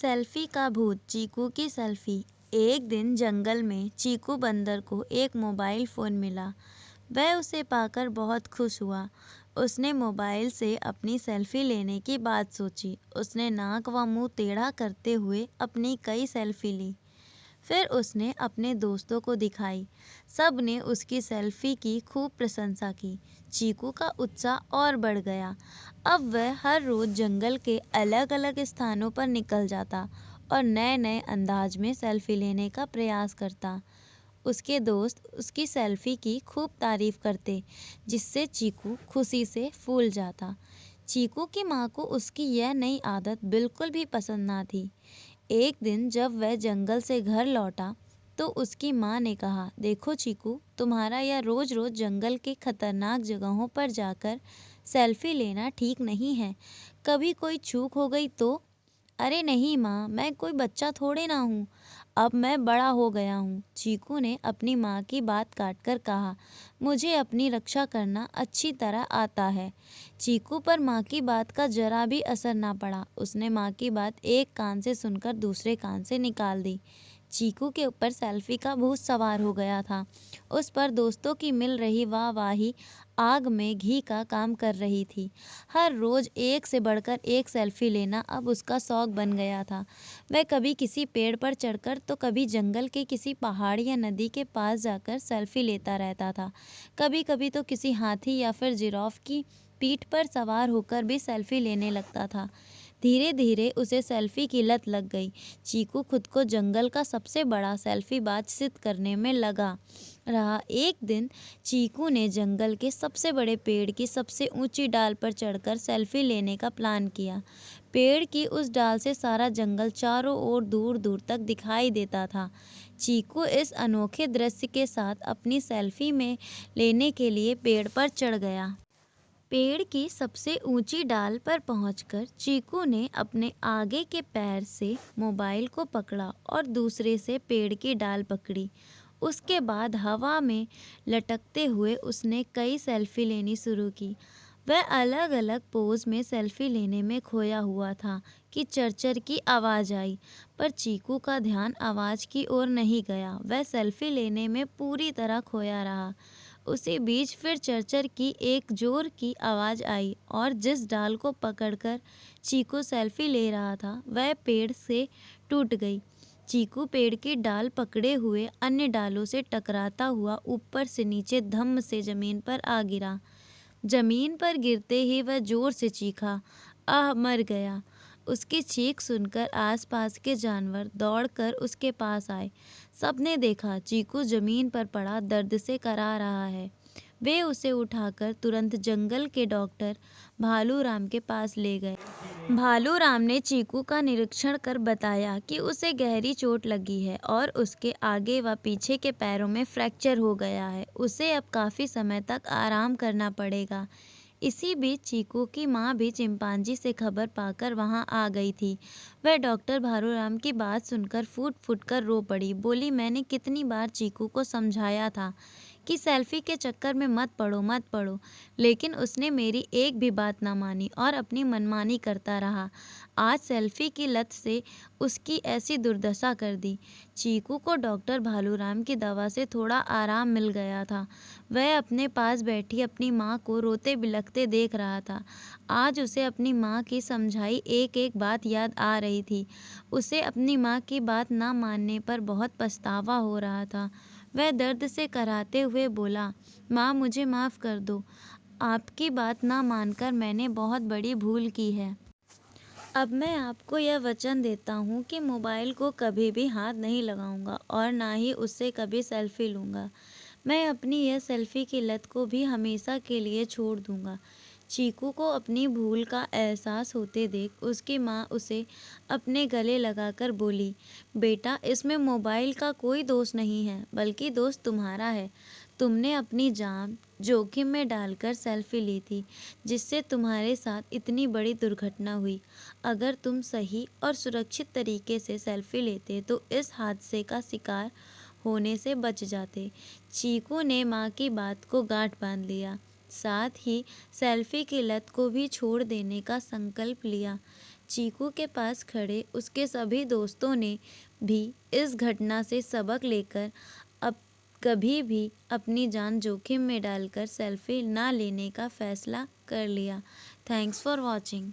Selfie का भूत। चीकू की सेल्फी। एक दिन जंगल में चीकू बंदर को एक मोबाइल फ़ोन मिला। वह उसे पाकर बहुत खुश हुआ। उसने मोबाइल से अपनी सेल्फी लेने की बात सोची। उसने नाक व मुंह टेढ़ा करते हुए अपनी कई सेल्फी ली। फिर उसने अपने दोस्तों को दिखाई। सब ने उसकी सेल्फी की खूब प्रशंसा की। चीकू का उत्साह और बढ़ गया। अब वह हर रोज़ जंगल के अलग अलग स्थानों पर निकल जाता और नए नए अंदाज में सेल्फी लेने का प्रयास करता। उसके दोस्त उसकी सेल्फी की खूब तारीफ करते, जिससे चीकू खुशी से फूल जाता। चीकू की माँ को उसकी यह नई आदत बिल्कुल भी पसंद ना थी। एक दिन जब वह जंगल से घर लौटा तो उसकी माँ ने कहा, देखो चीकू, तुम्हारा यह रोज रोज जंगल के खतरनाक जगहों पर जाकर सेल्फी लेना ठीक नहीं है। कभी कोई चूक हो गई तो? अरे नहीं माँ, मैं कोई बच्चा थोड़े ना हूँ। अब मैं बड़ा हो गया हूँ। चीकू ने अपनी माँ की बात काटकर कहा, मुझे अपनी रक्षा करना अच्छी तरह आता है। चीकू पर माँ की बात का जरा भी असर ना पड़ा। उसने माँ की बात एक कान से सुनकर दूसरे कान से निकाल दी। चीकू के ऊपर सेल्फी का भूत सवार हो गया था। उस पर दोस्तों की मिल रही वाहवाही आग में घी का काम कर रही थी। हर रोज एक से बढ़कर एक सेल्फी लेना अब उसका शौक बन गया था। वह कभी किसी पेड़ पर चढ़कर तो कभी जंगल के किसी पहाड़ या नदी के पास जाकर सेल्फी लेता रहता था। कभी कभी तो किसी हाथी या फिर जिराफ की पीठ पर सवार होकर भी सेल्फी लेने लगता था। धीरे धीरे उसे सेल्फी की लत लग गई। चीकू खुद को जंगल का सबसे बड़ा सेल्फीबाज सिद्ध करने में लगा रहा। एक दिन चीकू ने जंगल के सबसे बड़े पेड़ की सबसे ऊंची डाल पर चढ़कर सेल्फी लेने का प्लान किया। पेड़ की उस डाल से सारा जंगल चारों ओर दूर दूर तक दिखाई देता था। चीकू इस अनोखे दृश्य के साथ अपनी सेल्फी में लेने के लिए पेड़ पर चढ़ गया। पेड़ की सबसे ऊंची डाल पर पहुंचकर चीकू ने अपने आगे के पैर से मोबाइल को पकड़ा और दूसरे से पेड़ की डाल पकड़ी। उसके बाद हवा में लटकते हुए उसने कई सेल्फी लेनी शुरू की। वह अलग अलग पोज में सेल्फी लेने में खोया हुआ था कि चरचर की आवाज़ आई, पर चीकू का ध्यान आवाज़ की ओर नहीं गया। वह सेल्फी लेने में पूरी तरह खोया रहा। उसी बीच फिर चरचर की एक जोर की आवाज़ आई और जिस डाल को पकड़कर चीकू सेल्फी ले रहा था वह पेड़ से टूट गई। चीकू पेड़ की डाल पकड़े हुए अन्य डालों से टकराता हुआ ऊपर से नीचे धम्म से जमीन पर आ गिरा। जमीन पर गिरते ही वह जोर से चीखा, आह, मर गया। उसकी चीख सुनकर आसपास के जानवर दौड़कर उसके पास आए। सबने देखा चीकू जमीन पर पड़ा दर्द से करा रहा है। वे उसे उठाकर तुरंत जंगल के डॉक्टर भालूराम के पास ले गए। भालूराम ने चीकू का निरीक्षण कर बताया कि उसे गहरी चोट लगी है और उसके आगे व पीछे के पैरों में फ्रैक्चर हो गया है। उसे अब काफ़ी समय तक आराम करना पड़ेगा। इसी बीच चीकू की माँ भी चिंपांजी से खबर पाकर वहाँ आ गई थी। वह डॉक्टर भालूराम की बात सुनकर फूट फूट कर रो पड़ी। बोली, मैंने कितनी बार चीकू को समझाया था कि सेल्फी के चक्कर में मत पड़ो, लेकिन उसने मेरी एक भी बात ना मानी और अपनी मनमानी करता रहा। आज सेल्फी की लत से उसकी ऐसी दुर्दशा कर दी। चीकू को डॉक्टर भालूराम की दवा से थोड़ा आराम मिल गया था। वह अपने पास बैठी अपनी माँ को रोते बिलखते देख रहा था। आज उसे अपनी माँ की समझाई एक एक बात याद आ रही थी। उसे अपनी माँ की बात ना मानने पर बहुत पछतावा हो रहा था। वह दर्द से कराहते हुए बोला, माँ, मुझे माफ़ कर दो। आपकी बात ना मानकर मैंने बहुत बड़ी भूल की है। अब मैं आपको यह वचन देता हूँ कि मोबाइल को कभी भी हाथ नहीं लगाऊंगा और ना ही उससे कभी सेल्फी लूँगा। मैं अपनी यह सेल्फी की लत को भी हमेशा के लिए छोड़ दूँगा। चीकू को अपनी भूल का एहसास होते देख उसकी माँ उसे अपने गले लगाकर बोली, बेटा, इसमें मोबाइल का कोई दोष नहीं है, बल्कि दोष तुम्हारा है। तुमने अपनी जान जोखिम में डालकर सेल्फी ली थी, जिससे तुम्हारे साथ इतनी बड़ी दुर्घटना हुई। अगर तुम सही और सुरक्षित तरीके से सेल्फी लेते तो इस हादसे का शिकार होने से बच जाते। चीकू ने माँ की बात को गांठ बांध लिया, साथ ही सेल्फी की लत को भी छोड़ देने का संकल्प लिया। चीकू के पास खड़े उसके सभी दोस्तों ने भी इस घटना से सबक लेकर अब कभी भी अपनी जान जोखिम में डालकर सेल्फी ना लेने का फैसला कर लिया। Thanks for watching.